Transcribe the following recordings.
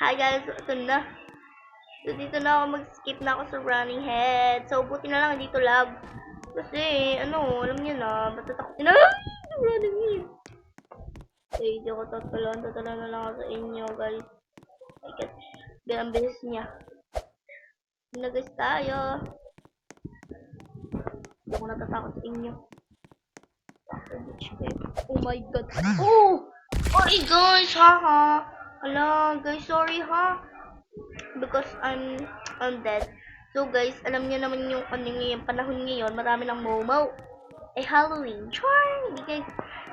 Hi guys, ito na. So, dito na ako mag-skip na ako sa running head. So, buti na lang dito lag. Kasi, alam niyo na, matatakot na running head. Okay, hindi ako tatalan na lang ako sa inyo, guys. Ang bilis niya. Na guys tayo. Hindi ako natatakot sa inyo. Oh my god. Oh! Sorry guys, haha. Ala, guys, sorry ha. Because I'm dead. So guys, alam niyo naman yung panahon ngayon, marami ng momo. Eh, Halloween. Char!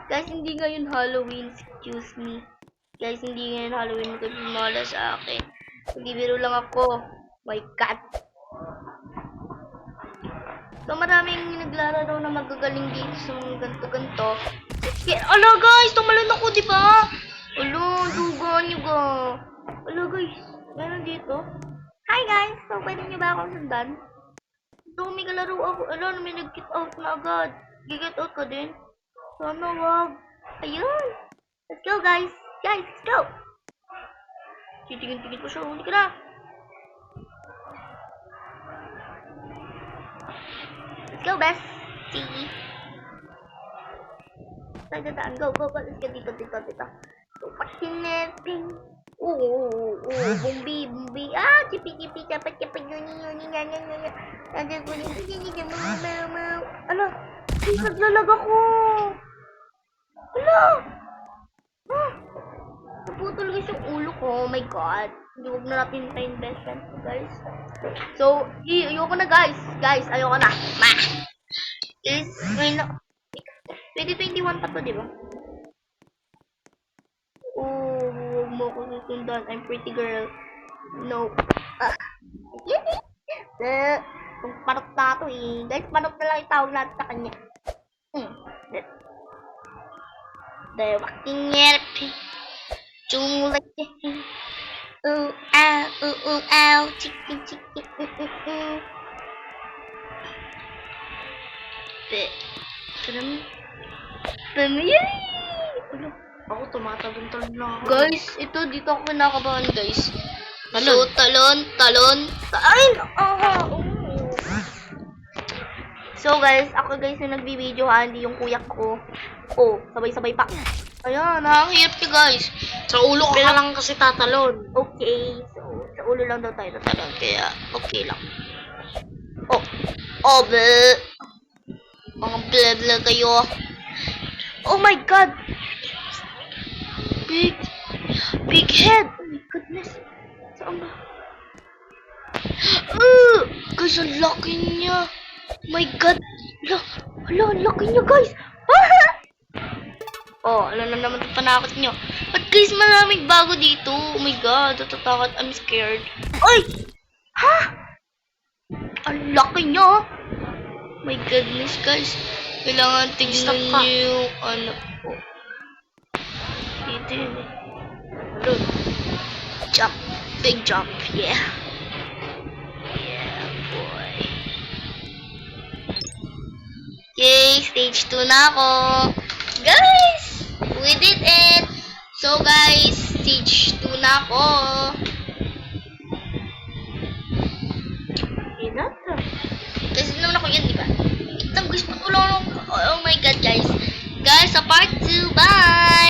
Guys, hindi ngayon Halloween. Excuse me. Guys, hindi ngayon Halloween kasi mala sa akin. Hindi biro lang ako. My God. So, maraming naglalaro na magagaling dito sa mga ganto-ganto. Ala guys, tumalon ako, di ba? Ala, dugan nyo ga. Ala guys, meron dito. Hi guys, so pwede nyo ba akong sundan? So, may kalaro ako. Ala, may nag-get out na agad. Gi-get out ka din? Sana wag. Ayun. Let's go guys. Guys, let's go. Titigil-tigil ko siya. Huli ka na. Let's go, best. See. Dadaan. Go. Let's go dito. So, pakineping. Bumbi. Ah, chipi. Kapat yun. Ano? Naglalag ako. Ala. Naputol guys yung ulo ko. Oh my god. Hindi, huwag na natin tayo best friends, guys. So, ayoko na guys. Guys, ayoko na. Guys, ngayon na. 2021 pa to, di ba? Oh, huwag mo ako susundan. I'm pretty girl. No. Kung parot na ito eh. Guys, parot na lang itawag natin sa kanya. The walking therapy. Like ooh, ow, chicken. Ako tumatalon na ako. Guys, dito ako kinakabahan, guys. So, talon. Ay! So, guys, ako guys yung nagbibideo ha, hindi yung kuya ko. Oh, sabay-sabay pa. Ayan, nakakahirap niyo guys. Sa ulo ka lang kasi tatalon. Okay, so, sa ulo lang daw tayo tatalon, kaya okay lang. Bleh. Mga bleh kayo. Oh my god! Big head! Oh my goodness. Saan ba? Guys, ang laki niya. Oh my god. Hala, ang laki niya guys. Alam na naman ang panakot niyo. But guys, maraming bago dito. Oh my god, natatakot. I'm scared. Ay! Ha? Ang laki niya. Oh my goodness guys. Kailangan tignan niyo yung ano po. Dito yun eh. Look. Jump. Big jump. Yeah. Yeah, boy. Yay! Stage 2 na ako. Guys! We did it! So guys, stage 2 na ako. Kasi naman ako yan, di ba? Gusto ko lang. Oh my god, guys. Guys, sa part 2. Bye!